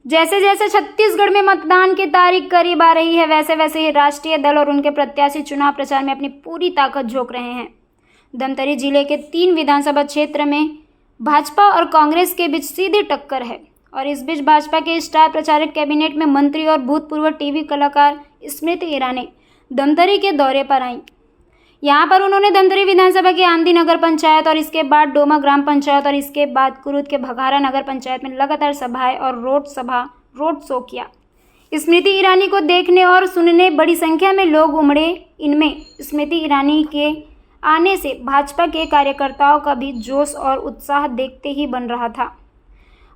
जैसे जैसे छत्तीसगढ़ में मतदान की तारीख करीब आ रही है, वैसे वैसे ही राष्ट्रीय दल और उनके प्रत्याशी चुनाव प्रचार में अपनी पूरी ताकत झोंक रहे हैं। धमतरी जिले के 3 विधानसभा क्षेत्र में भाजपा और कांग्रेस के बीच सीधी टक्कर है और इस बीच भाजपा के स्टार प्रचारक कैबिनेट में मंत्री और भूतपूर्व टीवी कलाकार स्मृति ईरानी धमतरी के दौरे पर आईं। यहाँ पर उन्होंने धमतरी विधानसभा की आंधी नगर पंचायत और इसके बाद डोमा ग्राम पंचायत और इसके बाद कुरुद के भगारा नगर पंचायत में लगातार सभाएं और रोड शो किया। स्मृति ईरानी को देखने और सुनने बड़ी संख्या में लोग उमड़े। इनमें स्मृति ईरानी के आने से भाजपा के कार्यकर्ताओं का भी जोश और उत्साह देखते ही बन रहा था।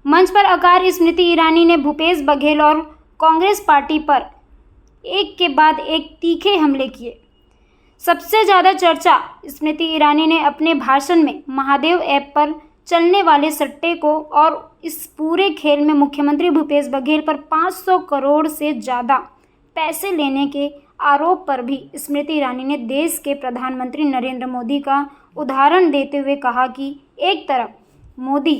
मंच पर आकर स्मृति ईरानी ने भूपेश बघेल और कांग्रेस पार्टी पर एक के बाद एक तीखे हमले किए। सबसे ज़्यादा चर्चा स्मृति ईरानी ने अपने भाषण में महादेव ऐप पर चलने वाले सट्टे को और इस पूरे खेल में मुख्यमंत्री भूपेश बघेल पर 500 करोड़ से ज़्यादा पैसे लेने के आरोप पर भी स्मृति ईरानी ने देश के प्रधानमंत्री नरेंद्र मोदी का उदाहरण देते हुए कहा कि एक तरफ मोदी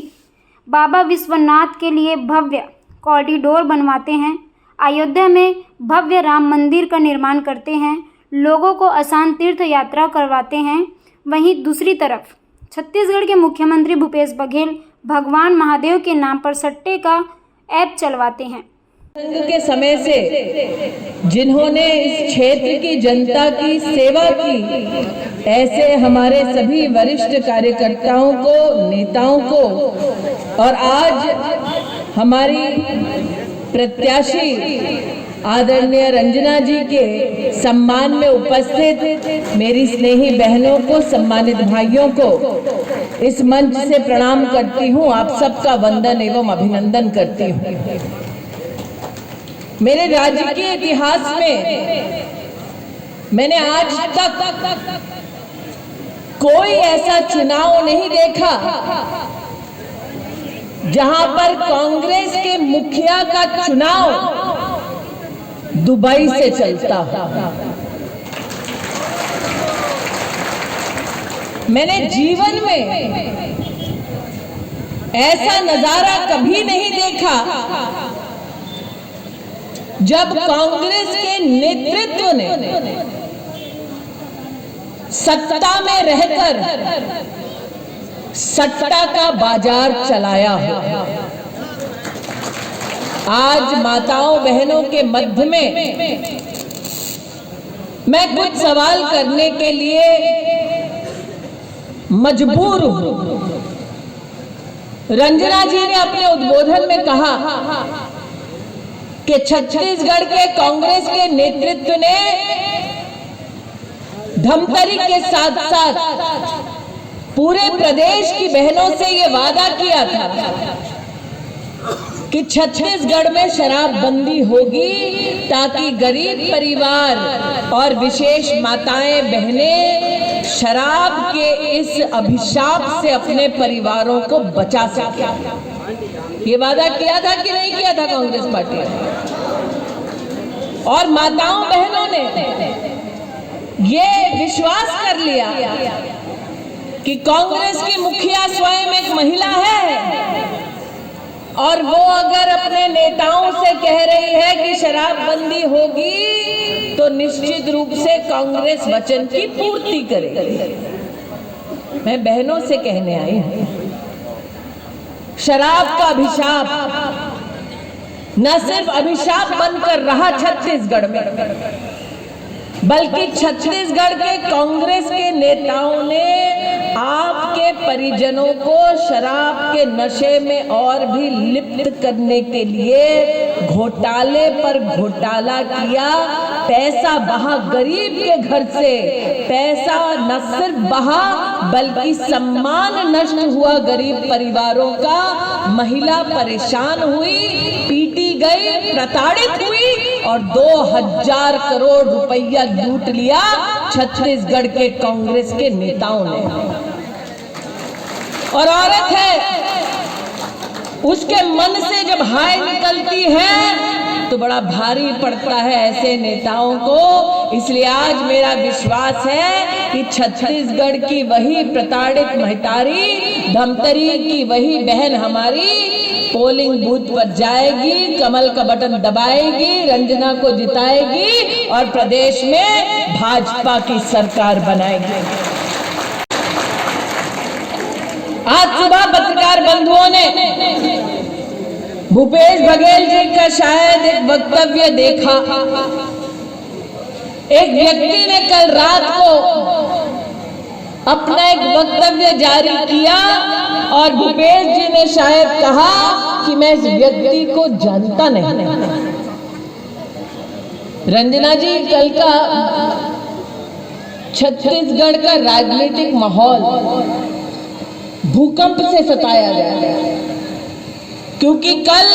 बाबा विश्वनाथ के लिए भव्य कॉरिडोर बनवाते हैं, अयोध्या में भव्य राम मंदिर का निर्माण करते हैं, लोगों को आसान तीर्थ यात्रा करवाते हैं, वहीं दूसरी तरफ छत्तीसगढ़ के मुख्यमंत्री भूपेश बघेल भगवान महादेव के नाम पर सट्टे का ऐप चलवाते हैं। संघ के समय से जिन्होंने इस क्षेत्र की जनता की सेवा की, ऐसे हमारे सभी वरिष्ठ कार्यकर्ताओं को, नेताओं को और आज हमारी प्रत्याशी आदरणीय रंजना जी के सम्मान में उपस्थित मेरी स्नेही बहनों को, सम्मानित भाइयों को इस मंच से प्रणाम करती हूँ। आप सबका वंदन एवं अभिनंदन करती हूँ। मेरे राज्य के इतिहास में मैंने आज तक कोई ऐसा चुनाव नहीं देखा जहां पर कांग्रेस के मुखिया का चुनाव दुबई से चलता हो। मैंने जीवन में ऐसा नजारा कभी नहीं देखा जब कांग्रेस के नेतृत्व ने सत्ता में रहकर सट्टा का बाजार चलाया हो। आज माताओं बहनों के मध्य में मैं कुछ सवाल करने के लिए मजबूर हूं। रंजना जी ने अपने उद्बोधन में कहा कि छत्तीसगढ़ के कांग्रेस के नेतृत्व ने धमतरी के साथ साथ पूरे प्रदेश की बहनों से ये वादा किया था कि छत्तीसगढ़ में शराबबंदी होगी ताकि गरीब परिवार और विशेष माताएं बहनें शराब के इस अभिशाप से अपने परिवारों को बचा सके। ये वादा किया था कि नहीं किया था कांग्रेस पार्टी? और माताओं बहनों ने ये विश्वास कर लिया कि कांग्रेस की मुखिया स्वयं एक महिला है और वो अगर अपने नेताओं से कह रही है कि शराबबंदी होगी तो निश्चित रूप से कांग्रेस वचन की पूर्ति करेगी। मैं बहनों से कहने आई हूं, शराब का अभिशाप न सिर्फ अभिशाप बनकर रहा छत्तीसगढ़ में, बल्कि छत्तीसगढ़ के कांग्रेस के नेताओं ने आपके परिजनों को शराब के नशे में और भी लिप्त करने के लिए घोटाले पर घोटाला किया। पैसा बहा गरीब के घर से, पैसा न सिर्फ बहा बल्कि सम्मान नष्ट हुआ गरीब परिवारों का। महिला परेशान हुई, पीटी गई, प्रताड़ित हुई और 2000 करोड़ रुपया लूट लिया छत्तीसगढ़ के कांग्रेस के नेताओं ने। और औरत है, उसके मन से जब हाय निकलती है तो बड़ा भारी पड़ता है ऐसे नेताओं को। इसलिए आज मेरा विश्वास है कि छत्तीसगढ़ की वही प्रताड़ित महतारी, धमतरी की वही बहन हमारी पोलिंग बूथ पर जाएगी, कमल का बटन दबाएगी, रंजना को जिताएगी और प्रदेश में भाजपा की सरकार बनाएगी। आज सुबह पत्रकार बंधुओं ने भूपेश बघेल जी का शायद एक वक्तव्य देखा। एक व्यक्ति ने कल रात को अपना एक वक्तव्य जारी किया और भूपेश जी ने शायद कहा कि मैं इस व्यक्ति को जानता नहीं। रंजना जी, कल का छत्तीसगढ़ का राजनीतिक माहौल भूकंप से सताया गया, क्योंकि कल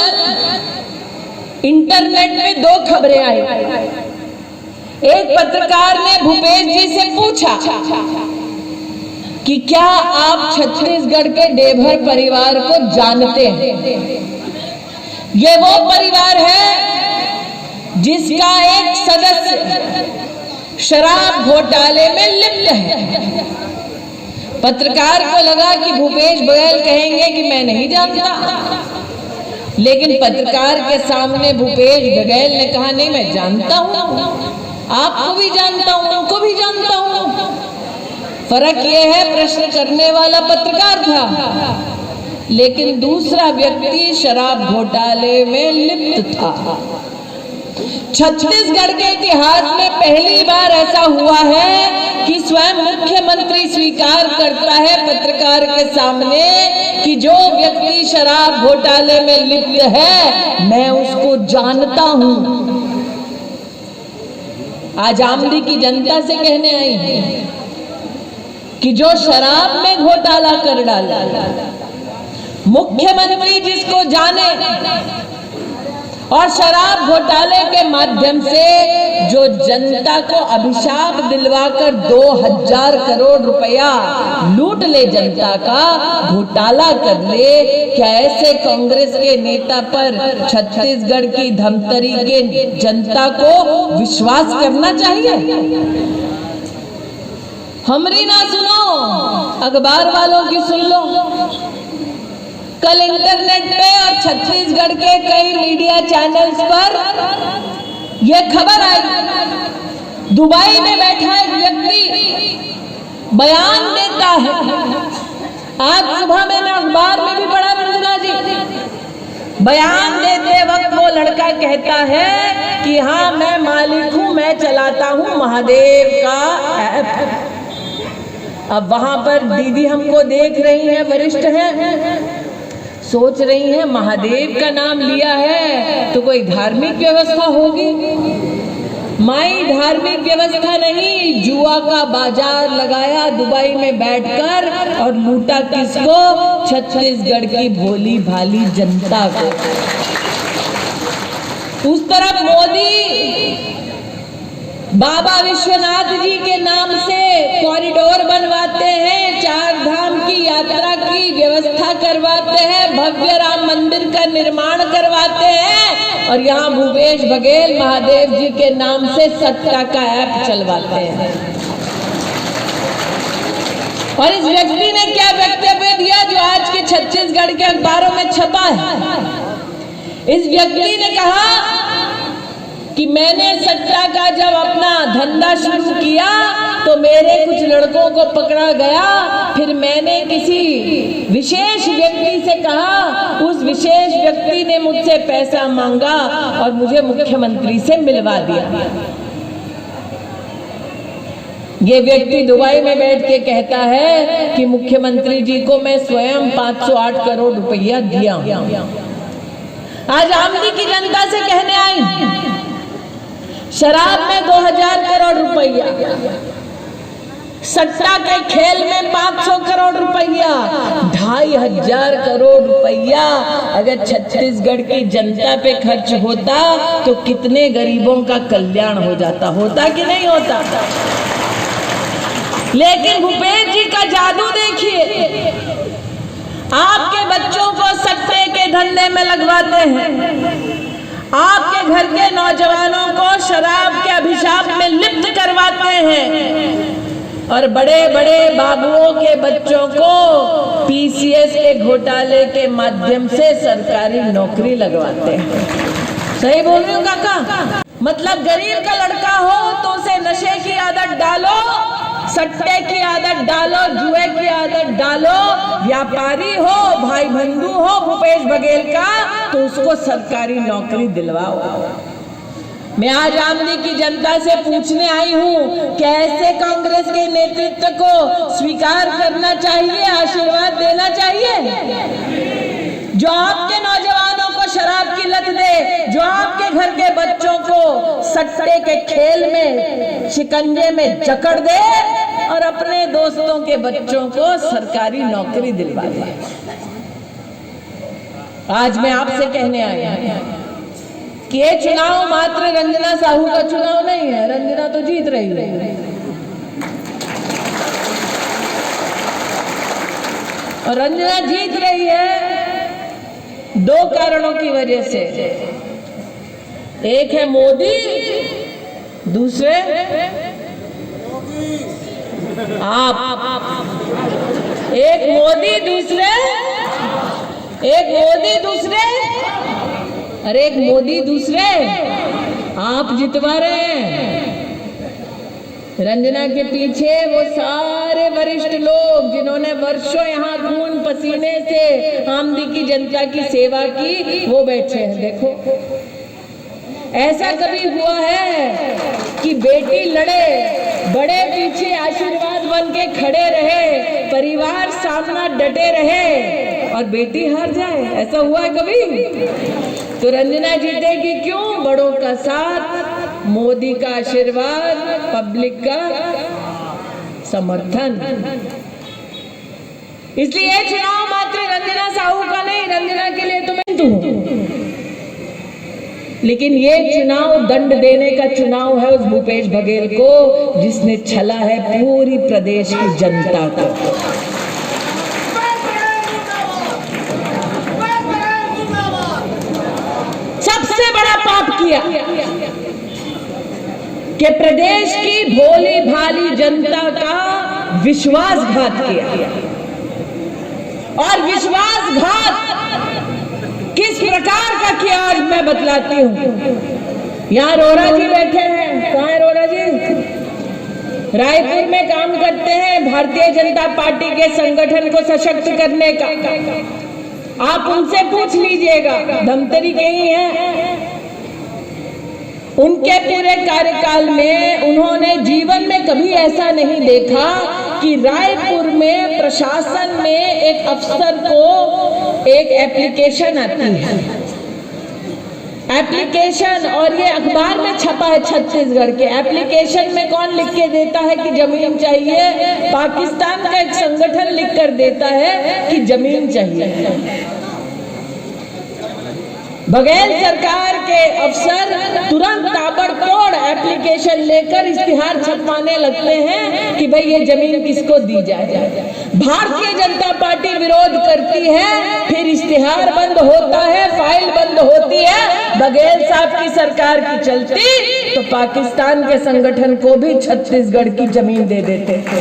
इंटरनेट में दो खबरें आई। एक पत्रकार ने भूपेश जी से पूछा कि क्या आप छत्तीसगढ़ के डेभर परिवार को जानते हैं? ये वो परिवार है जिसका एक सदस्य शराब घोटाले में लिप्त है। पत्रकार को लगा कि भूपेश बघेल कहेंगे कि मैं नहीं जानता, लेकिन पत्रकार के सामने भूपेश बघेल ने कहा नहीं, मैं जानता हूं, आपको भी जानता हूं, उनको भी जानता हूं। फर्क यह है, प्रश्न करने वाला पत्रकार था, लेकिन दूसरा व्यक्ति शराब घोटाले में लिप्त था। छत्तीसगढ़ के इतिहास में पहली बार ऐसा हुआ है कि स्वयं मुख्यमंत्री स्वीकार करता है पत्रकार के सामने कि जो व्यक्ति शराब घोटाले में लिप्त है मैं उसको जानता हूं। आज आमदी की जनता से कहने आई है कि जो शराब में घोटाला कर डाला, मुख्यमंत्री जिसको जाने और शराब घोटाले के माध्यम से जो जनता को अभिशाप दिलवाकर 2000 करोड़ रुपया लूट ले, जनता का घोटाला कर ले, क्या ऐसे कांग्रेस के नेता पर छत्तीसगढ़ की धमतरी के जनता को विश्वास करना चाहिए? हमरी ना सुनो, अखबार वालों की सुन लो। कल इंटरनेट पे और छत्तीसगढ़ के कई मीडिया चैनल्स पर यह खबर आई, दुबई में बैठा एक व्यक्ति बयान देता है। आज सुबह मैंने अखबार में भी पढ़ा, रंजना जी, बयान देते वक्त वो लड़का कहता है कि हाँ मैं मालिक हूं, मैं चलाता हूं महादेव का ऐप। अब वहां पर दीदी हमको देख रही हैं, वरिष्ठ हैं, सोच रही हैं महादेव का नाम लिया है तो कोई धार्मिक व्यवस्था होगी। माई धार्मिक व्यवस्था नहीं, जुआ का बाजार लगाया दुबई में बैठकर और लूटा किसको? छत्तीसगढ़ की भोली भाली जनता को। उस तरफ मोदी बाबा विश्वनाथ जी के नाम से कॉरिडोर बनवाते हैं, 4 धाम की यात्रा की व्यवस्था करवाते हैं, भव्य राम मंदिर का निर्माण करवाते हैं, और यहाँ भूपेश बघेल महादेव जी के नाम से सट्टा का ऐप चलवाते हैं। और इस व्यक्ति ने क्या वक्तव्य दिया जो आज के छत्तीसगढ़ के अखबारों में छपा है? इस व्यक्ति ने कहा कि मैंने सट्टा का जब अपना धंधा शुरू किया तो मेरे कुछ लड़कों को पकड़ा गया, फिर मैंने किसी विशेष व्यक्ति से कहा, उस विशेष व्यक्ति ने मुझसे पैसा मांगा और मुझे मुख्यमंत्री से मिलवा दिया। ये व्यक्ति दुबई में बैठ के कहता है कि मुख्यमंत्री जी को मैं स्वयं 508 करोड़ रुपया दिया। आज आमदी की जनता से कहने आई, शराब में 2000 करोड़ रुपया, सट्टा के खेल में 500 करोड़ रुपया, 2500 करोड़ रुपया अगर छत्तीसगढ़ की जनता पे खर्च होता तो कितने गरीबों का कल्याण हो जाता, होता कि नहीं होता? लेकिन भूपेश जी का जादू देखिए, आपके बच्चों को सट्टे के धंधे में लगवाते हैं, आपके घर के नौजवानों को शराब के अभिशाप में लिप्त करवाते हैं, और बड़े बड़े बाबुओं के बच्चों को पीसीएस के घोटाले के माध्यम से सरकारी नौकरी लगवाते हैं। सही बोल रही हूँ काका? मतलब गरीब का लड़का हो तो उसे नशे की आदत डालो, सट्टे की आदत डालो, जुए की आदत डालो, व्यापारी हो, भाई बंधु हो भूपेश बघेल का, तो उसको सरकारी नौकरी दिलवाओ। मैं आज आमदी की जनता से पूछने आई हूं कि ऐसे कांग्रेस के नेतृत्व को स्वीकार करना चाहिए, आशीर्वाद देना चाहिए, जो आपके नौजवानों को शराब की लत दे, जो आपके घर के बच्चों को सट्टे के खेल में शिकंजे में जकड़ दे और अपने दोस्तों के बच्चों को सरकारी नौकरी दिलवा दे। आज मैं आपसे कहने आया कि ये चुनाव मात्र रंजना साहू का चुनाव नहीं है। रंजना तो जीत रही है और रंजना जीत रही है दो कारणों की वजह से। एक है मोदी, दूसरे आप। एक मोदी दूसरे अरे एक मोदी दूसरे आप जितवा रहे हैं। रंजना के पीछे वो सारे वरिष्ठ लोग जिन्होंने वर्षों यहाँ खून पसीने से आमदी की जनता की सेवा की, वो बैठे हैं। देखो, ऐसा कभी हुआ है कि बेटी लड़े, बड़े पीछे आशीर्वाद बन के खड़े रहे, परिवार सामना डटे रहे और बेटी हार जाए? ऐसा हुआ है कभी? तो रंजना जीतेगी क्यों? बड़ों का साथ, मोदी का आशीर्वाद, पब्लिक का समर्थन। इसलिए ये चुनाव मात्र रंजना साहू का नहीं, रंजना के लिए तो मैं हूं, लेकिन ये चुनाव दंड देने का चुनाव है उस भूपेश बघेल को जिसने छला है पूरी प्रदेश की जनता को। सबसे बड़ा पाप किया कि प्रदेश की भोली भाली जनता का विश्वासघात किया। और विश्वासघात किस प्रकार का किया आज मैं बतलाती हूं। यहाँ रोरा जी बैठे हैं। कहाँ है रोरा जी? रायपुर में काम करते हैं भारतीय जनता पार्टी के संगठन को सशक्त करने का। आप उनसे पूछ लीजिएगा, धमतरी के ही हैं। उनके पूरे कार्यकाल में उन्होंने जीवन में कभी ऐसा नहीं देखा कि रायपुर में प्रशासन में एक अफसर को एक एप्लीकेशन आती है, एप्लीकेशन, और ये अखबार में छपा है छत्तीसगढ़ के। एप्लीकेशन में कौन लिख के देता है कि जमीन चाहिए? पाकिस्तान का एक संगठन लिख कर देता है कि जमीन चाहिए। बघेल सरकार के अफसर तुरंत ताबड़तोड़ एप्लीकेशन लेकर इश्तिहार छपवाने लगते हैं कि भाई ये जमीन किसको दी जाए। भारतीय जनता पार्टी विरोध करती है, फिर इश्तिहार बंद होता है, फाइल बंद होती है। बघेल साहब की सरकार की चलती तो पाकिस्तान के संगठन को भी छत्तीसगढ़ की जमीन दे देते थे।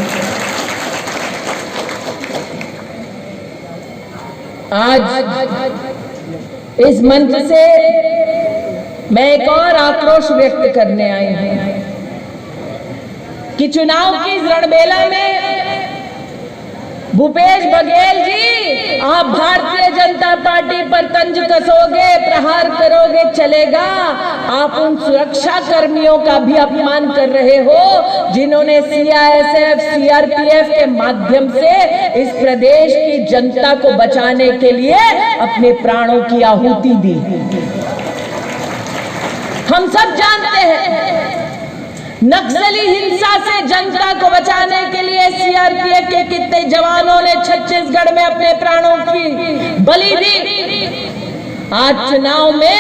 आज इस मंच से मैं एक और आक्रोश व्यक्त करने आई हूं कि चुनाव की रणबेला में भूपेश बघेल जी, आप भारतीय जनता पार्टी पर तंज कसोगे, प्रहार करोगे चलेगा, आप उन सुरक्षा कर्मियों का भी अपमान कर रहे हो जिन्होंने सीआईएसएफ, सीआरपीएफ के माध्यम से इस प्रदेश की जनता को बचाने के लिए अपने प्राणों की आहुति दी। हम सब जानते हैं नक्सली हिंसा से जनता को बचाने के लिए सीआरपीएफ के कितने जवानों ने छत्तीसगढ़ में अपने प्राणों की बलि दी। आज चुनाव में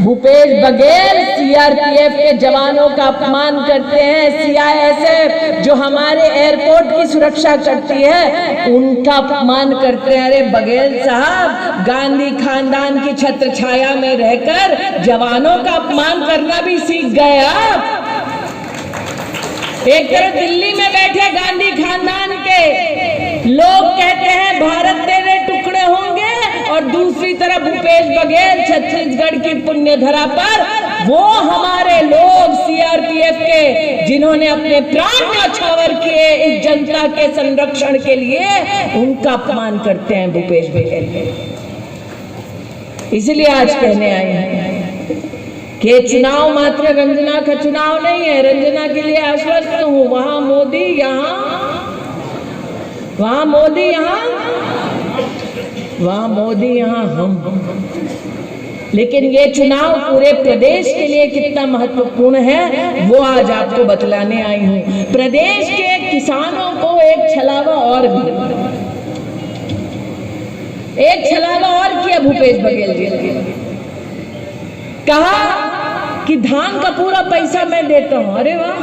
भूपेश बघेल सीआरपीएफ के जवानों का अपमान करते हैं, सीआईएसएफ जो हमारे एयरपोर्ट की सुरक्षा करती है उनका अपमान करते हैं। अरे बघेल साहब, गांधी खानदान की छत्र छाया में रहकर जवानों का अपमान करना भी सीख गए आप। एक तरफ दिल्ली में बैठे गांधी खानदान के लोग कहते हैं भारत तेरे टुकड़े होंगे, और दूसरी तरफ भूपेश बघेल छत्तीसगढ़ की पुण्य धरा पर वो हमारे लोग सीआरपीएफ के जिन्होंने अपने प्राण न्यौछावर किए इस जनता के संरक्षण के लिए, उनका अपमान करते हैं भूपेश बघेल। इसलिए आज कहने आए हैं कि चुनाव मात्र रंजना का चुनाव नहीं है। रंजना के लिए आश्वस्त हूं, वहां मोदी यहाँ, वहां मोदी यहाँ, वहां मोदी यहाँ हम। लेकिन ये चुनाव पूरे प्रदेश के लिए कितना महत्वपूर्ण है वो आज आपको बतलाने आई हूं। प्रदेश के किसानों को एक छलावा और भी, एक छलावा और किया भूपेश बघेल जी ने। कहा कि धान का पूरा पैसा मैं देता हूं। अरे वाह,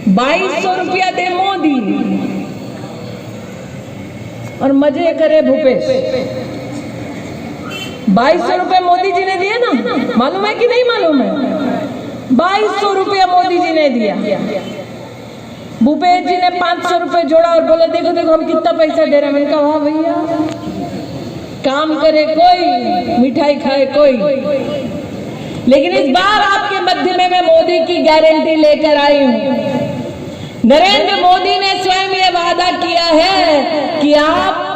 2200 रुपया दे मोदी और मजे करे भूपेश। 2200 रुपए मोदी जी ने दिए ना, मालूम है कि नहीं मालूम है? 2200 रुपया मोदी जी ने दिया। भूपेश जी ने 500 रुपए जोड़ा और बोले देखो देखो हम कितना पैसा दे रहे हैं। मैंने कहा वाह भैया, काम करे कोई, मिठाई खाए कोई। लेकिन इस बार आपके मध्य में मैं मोदी की गारंटी लेकर आई हूं। नरेंद्र मोदी ने स्वयं ये वादा किया है कि आप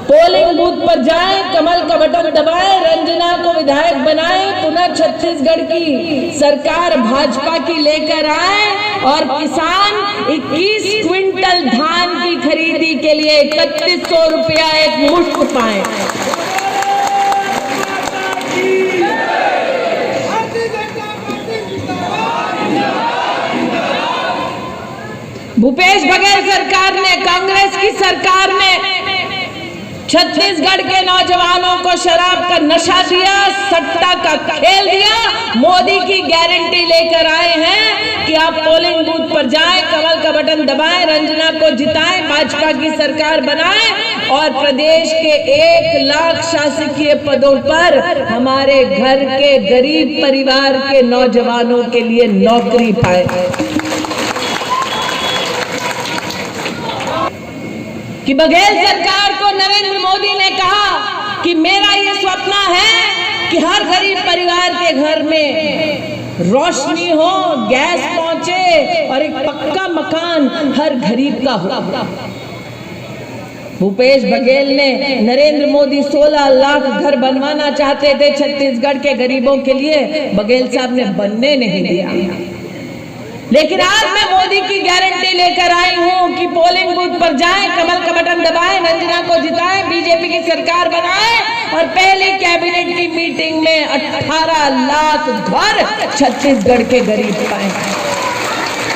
पोलिंग बूथ पर जाएं, कमल का बटन दबाएं, रंजना को विधायक बनाएं, पुनः छत्तीसगढ़ की सरकार भाजपा की लेकर आए और किसान 21 क्विंटल धान की खरीदी के लिए 3100 रुपया एक मुश्त पाए। भूपेश बघेल सरकार ने, कांग्रेस की सरकार ने छत्तीसगढ़ के नौजवानों को शराब का नशा दिया, सट्टा का खेल दिया। मोदी की गारंटी लेकर आए हैं कि आप पोलिंग बूथ पर जाएं, कमल का बटन दबाएं, रंजना को जिताएं, भाजपा की सरकार बनाएं और प्रदेश के 1 लाख शासकीय पदों पर हमारे घर के गरीब परिवार के नौजवानों के लिए नौकरी पाए। कि बघेल सरकार को नरेंद्र मोदी ने कहा कि मेरा ये स्वप्न है कि हर गरीब परिवार के घर में रोशनी हो, गैस पहुंचे और एक पक्का मकान हर गरीब का हो। भूपेश बघेल ने, नरेंद्र मोदी 16 लाख घर बनवाना चाहते थे छत्तीसगढ़ के गरीबों के लिए, बघेल साहब ने बनने नहीं दिया। लेकिन आज मैं मोदी की गारंटी लेकर आई हूं कि पोलिंग बूथ पर जाएं, कमल का बटन दबाएं, रंजना को जिताएं, बीजेपी की सरकार बनाएं और पहली कैबिनेट की मीटिंग में 18 लाख घर छत्तीसगढ़ के गरीब पाएं।